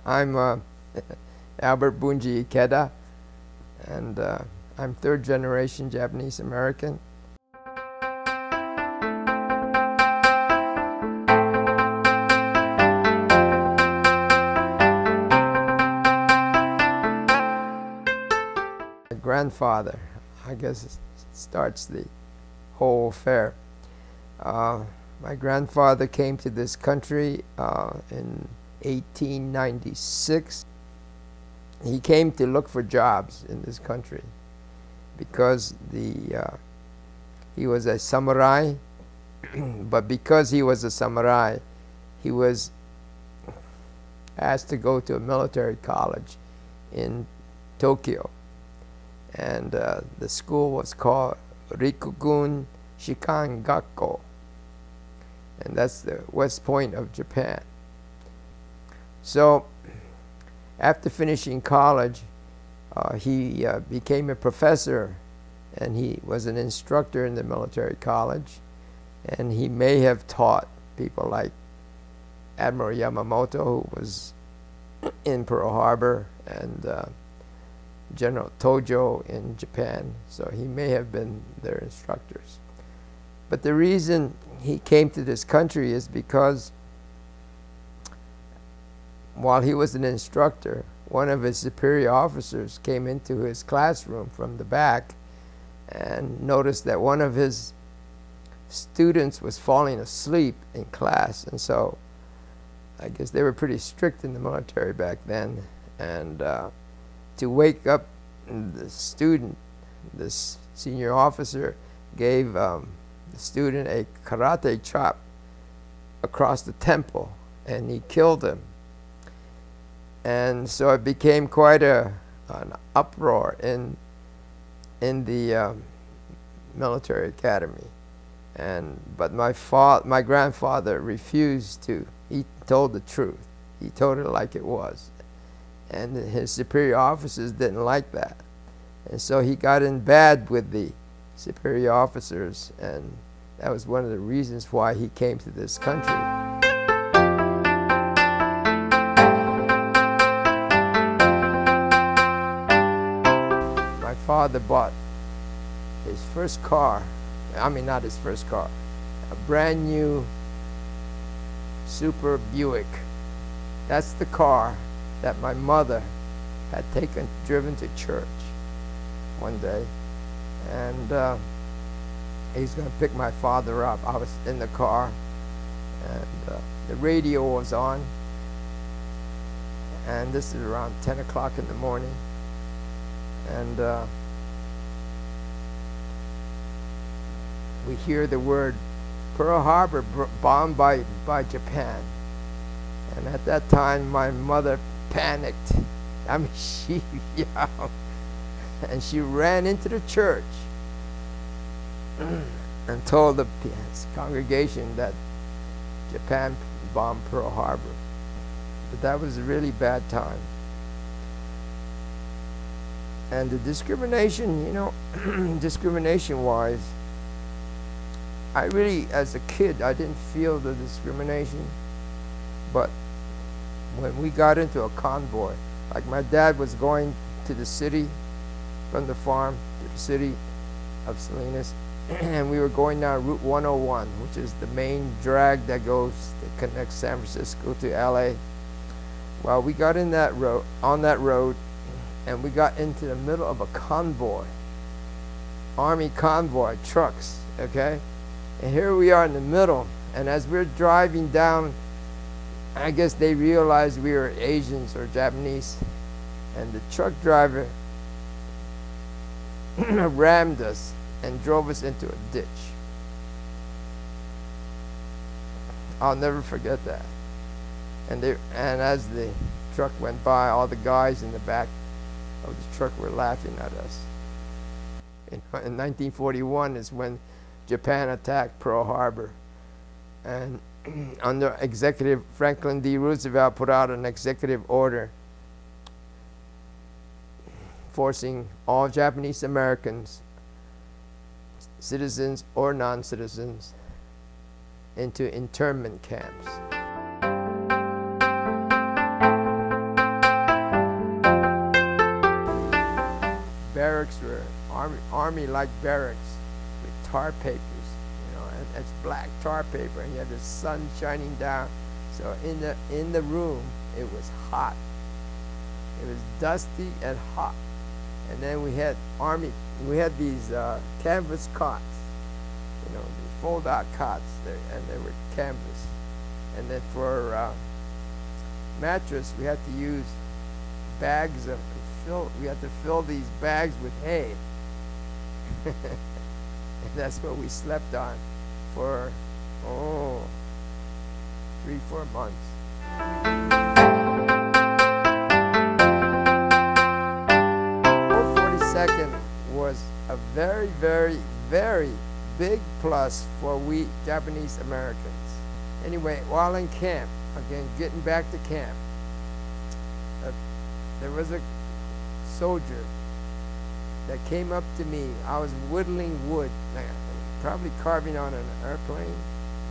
I'm Albert Bunji Ikeda, and I'm third generation Japanese American. My grandfather, I guess, starts the whole affair. My grandfather came to this country in 1896. He came to look for jobs in this country because he was a samurai, but because he was a samurai, he was asked to go to a military college in Tokyo. And the school was called Rikugun Shikan Gakko, and that's the West Point of Japan. So after finishing college, he became a professor, and he was an instructor in the military college, and he may have taught people like Admiral Yamamoto, who was in Pearl Harbor, and General Tojo in Japan, so he may have been their instructors. But the reason he came to this country is because while he was an instructor, one of his superior officers came into his classroom from the back and noticed that one of his students was falling asleep in class. And so I guess they were pretty strict in the military back then, and to wake up the student, this senior officer gave the student a karate chop across the temple, and he killed him. And so it became quite an uproar in the military academy. But my grandfather refused to. He told the truth. He told it like it was. And his superior officers didn't like that. And so he got in bad with the superior officers, and that was one of the reasons why he came to this country. My father bought his first car, I mean not his first car, a brand new Super Buick. That's the car that my mother had driven to church one day, and he's going to pick my father up. I was in the car, and the radio was on, and this is around 10 o'clock in the morning, and we hear the word Pearl Harbor bombed by Japan. And at that time my mother panicked. I mean, she yelled, and she ran into the church and told the congregation that Japan bombed Pearl Harbor. But that was a really bad time. And the discrimination, you know, discrimination-wise, I really, as a kid, I didn't feel the discrimination. But when we got into a convoy, like my dad was going to the city, from the farm to the city of Salinas, and we were going down Route 101, which is the main drag that connects San Francisco to LA. Well, we got in that road, on that road, and we got into the middle of a convoy, army convoy, trucks, okay? And here we are in the middle, and as we're driving down, I guess they realized we were Asians or Japanese, and the truck driver rammed us and drove us into a ditch. I'll never forget that. And as the truck went by, all the guys in the back of the truck were laughing at us. In 1941 is when Japan attacked Pearl Harbor, and under Executive Franklin D. Roosevelt put out an executive order forcing all Japanese Americans, citizens or non-citizens, into internment camps. barracks were army-like barracks with tar papers, and it's black tar paper, and you had the sun shining down. So in the room, it was hot. It was dusty and hot. And then we had these canvas cots, the fold-out cots, and they were canvas. And then for mattress, we had to use bags of we had to fill these bags with hay. And that's what we slept on for 3-4 months. 442nd was a very, very, very big plus for we Japanese Americans. Anyway, while in camp, again, getting back to camp, there was a soldier that came up to me. I was whittling wood, probably carving on an airplane,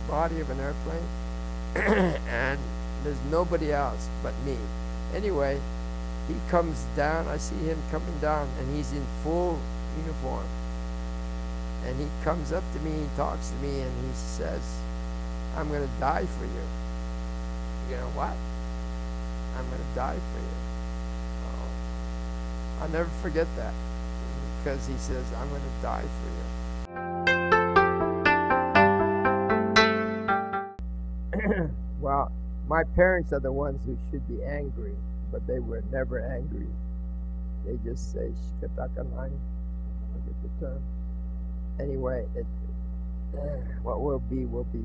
body of an airplane, and there's nobody else but me. Anyway, he comes down, I see him coming down, and he's in full uniform. And he comes up to me, he talks to me, and he says, "I'm going to die for you." You know what? I'm going to die for you. I'll never forget that, because he says, "I'm going to die for you." Well, my parents are the ones who should be angry, but they were never angry. They just say, "Shikatakanai," forget the term. Anyway, what will be, will be.